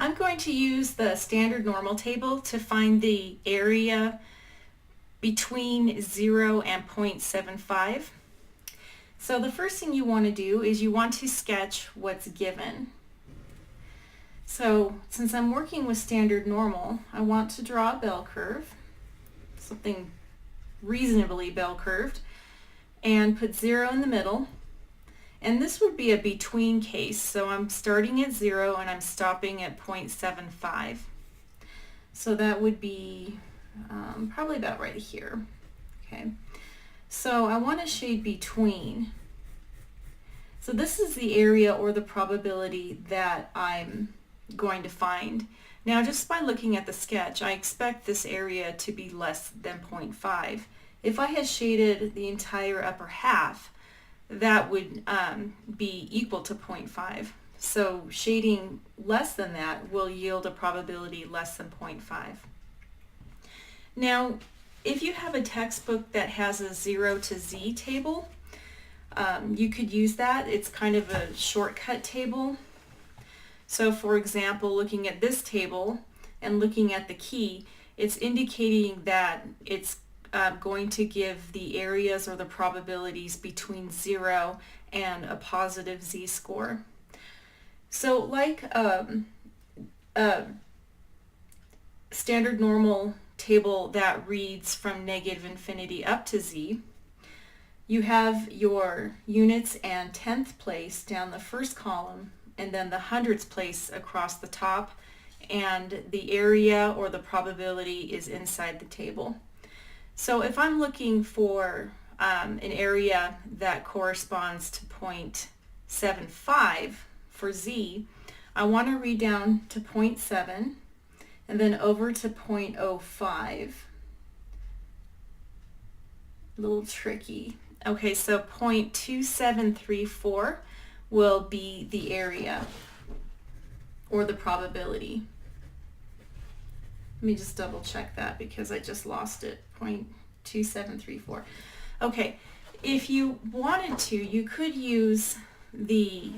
I'm going to use the standard normal table to find the area between 0 and 0.75. So the first thing you want to do is you want to sketch what's given. So since I'm working with standard normal, I want to draw a bell curve, something reasonably bell curved, and put 0 in the middle. And this would be a between case, so I'm starting at 0 and I'm stopping at 0.75. So that would be probably about right here. Okay. So I want to shade between. So this is the area or the probability that I'm going to find. Now just by looking at the sketch, I expect this area to be less than 0.5. If I had shaded the entire upper half, that would be equal to 0.5. So shading less than that will yield a probability less than 0.5. Now, if you have a textbook that has a 0 to Z table, you could use that. It's kind of a shortcut table. So for example, looking at this table and looking at the key, it's indicating that it's going to give the areas or the probabilities between 0 and a positive Z-score. So like a standard normal table that reads from negative infinity up to Z, you have your units and tenth place down the first column, and then the hundredths place across the top, and the area or the probability is inside the table. So if I'm looking for an area that corresponds to 0.75 for Z, I want to read down to 0.7 and then over to 0.05. A little tricky. Okay, so 0.2734 will be the area or the probability. Let me just double check that because I just lost it. 0.2734. Okay, if you wanted to, you could use the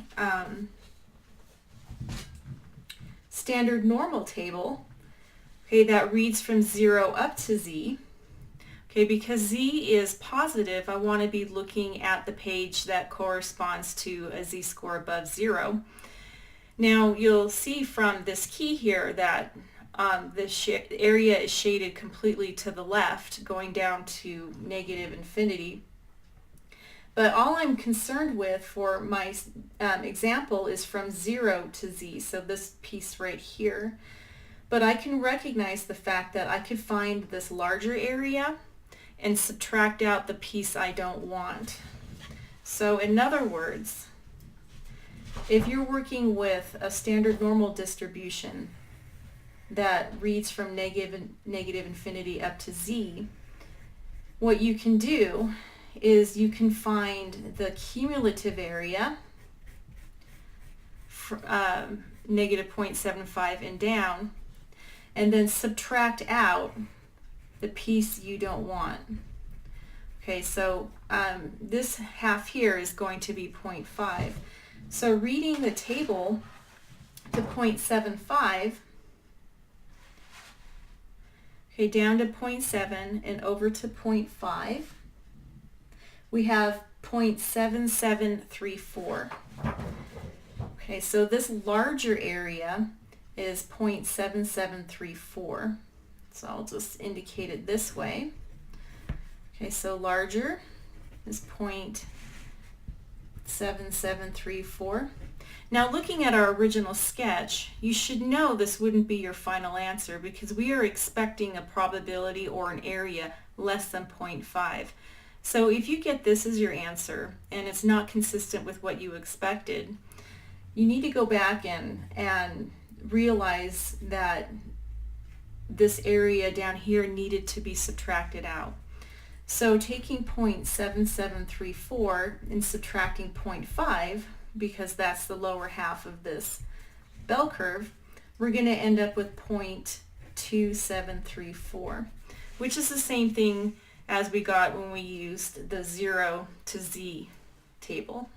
standard normal table, okay, that reads from 0 up to Z. Okay, because Z is positive, I want to be looking at the page that corresponds to a Z-score above 0. Now you'll see from this key here that the area is shaded completely to the left, going down to negative infinity. But all I'm concerned with for my example is from 0 to Z, so this piece right here. But I can recognize the fact that I could find this larger area and subtract out the piece I don't want. So in other words, if you're working with a standard normal distribution that reads from negative infinity up to Z, what you can do is you can find the cumulative area, negative 0.75 and down, and then subtract out the piece you don't want. Okay, so this half here is going to be 0.5. So reading the table to 0.75, okay, down to 0.7 and over to 0.5, we have 0.7734. Okay, so this larger area is 0.7734. So I'll just indicate it this way. Okay, so larger is 0.7734. Now looking at our original sketch, you should know this wouldn't be your final answer because we are expecting a probability or an area less than 0.5. So if you get this as your answer and it's not consistent with what you expected, you need to go back and realize that this area down here needed to be subtracted out. So taking 0.7734 and subtracting 0.5, because that's the lower half of this bell curve, we're going to end up with 0.2734, which is the same thing as we got when we used the 0 to Z table.